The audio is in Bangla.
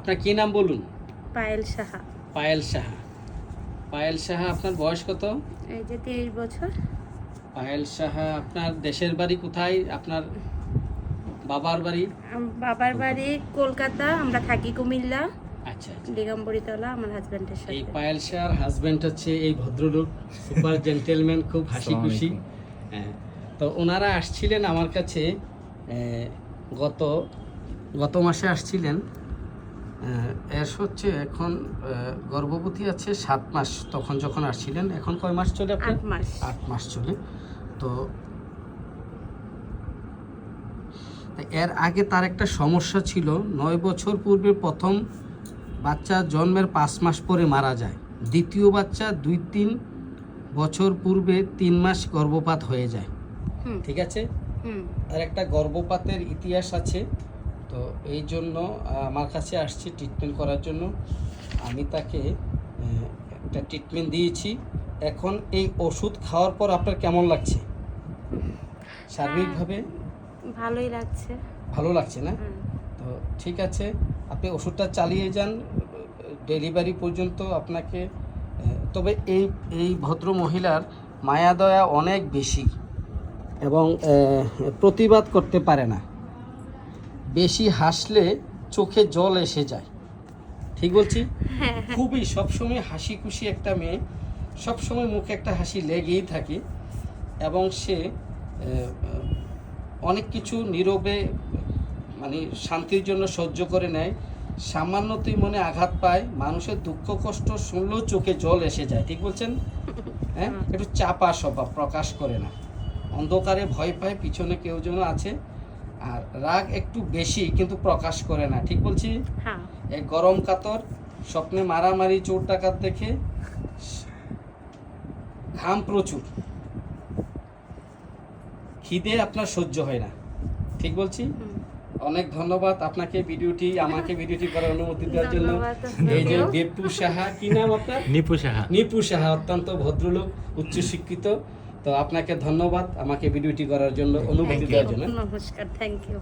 আপনার কি নাম বলুন? পায়েল সাহা। পায়েল সাহা। পায়েল সাহা, আপনার বয়স কত? এই যে 23 বছর। পায়েল সাহা, আপনার দেশের বাড়ি কোথায়? আপনার বাবার বাড়ি? বাবার বাড়ি কলকাতা, আমরা থাকি কুমিল্লা, আচ্ছা আচ্ছা। দিগম্বরীতলা আমার হাজবেন্ডের এই সাথে। পায়েল শাহর হাজবেন্ড হচ্ছে এই ভদ্রলোক, সুপার জেন্টেলম্যান, খুব হাসি খুশি। হ্যাঁ, তো ওনারা আসছিলেন আমার কাছে গত গত মাসে আসছিলেন। এর হচ্ছে এখন গর্ভবতী আছে 7 মাস, তখন যখন আসছিলেন। এখন কয় মাস চলে আপনার? 8 মাস। 8 মাস চলে। তো এর আগে তার একটা সমস্যা ছিল, 9 বছর পূর্বে প্রথম বাচ্চা জন্মের 5 মাস পরে মারা যায়। দ্বিতীয় বাচ্চা 2-3 বছর পূর্বে 3 মাস গর্ভপাত হয়ে যায়। ঠিক আছে, আর একটা গর্ভপাতের ইতিহাস আছে। তো এই জন্য আমার কাছে আসছে ট্রিটমেন্ট করার জন্য। আমি তাকে একটা ট্রিটমেন্ট দিয়েছি। এখন এই ওষুধ খাওয়ার পর আপনার কেমন লাগছে? সার্বিকভাবে ভালোই লাগছে। ভালো লাগছে না? তো ঠিক আছে, আপনি ওষুধটা চালিয়ে যান ডেলিভারি পর্যন্ত আপনাকে। তবে এই ভদ্র মহিলার মায়া দয়া অনেক বেশি এবং প্রতিবাদ করতে পারে না। বেশি হাসলে চোখে জল এসে যায়। ঠিক বলছি? খুবই সবসময় হাসি খুশি একটা মেয়ে, সবসময় মুখে একটা হাসি লেগেই থাকে এবং সে অনেক কিছু নীরবে মানে শান্তির জন্য সহ্য করে নেয়। সামান্যতই মনে আঘাত পায়, মানুষের দুঃখ কষ্ট শুনলেও চোখে জল এসে যায়। ঠিক বলছেন? হ্যাঁ, একটু চাপা স্বভাব, প্রকাশ করে না। অন্ধকারে ভয় পায়, পিছনে কেউ যেন আছে। আর রাগ একটু বেশি, কিন্তু প্রকাশ করে না। ঠিক বলছি? হ্যাঁ। এক গরম কাতর, স্বপ্নে মারামারি, চোর ডাকাত দেখে, ঘাম প্রচুর, খিদে আপনার সহ্য হয় না। ঠিক বলছি? অনেক ধন্যবাদ আপনাকে আমাকে ভিডিওটি করার অনুমতি দেওয়ার জন্য। এই যে নিপু সাহা, কি নাম আপনার? নিপু সাহা। নিপু সাহা অত্যন্ত ভদ্রলোক, উচ্চ শিক্ষিত। তো আপনাকে ধন্যবাদ আমাকে ভিডিওটি করার জন্য, অনুমতি দেওয়ার জন্য। নমস্কার, থ্যাংক ইউ।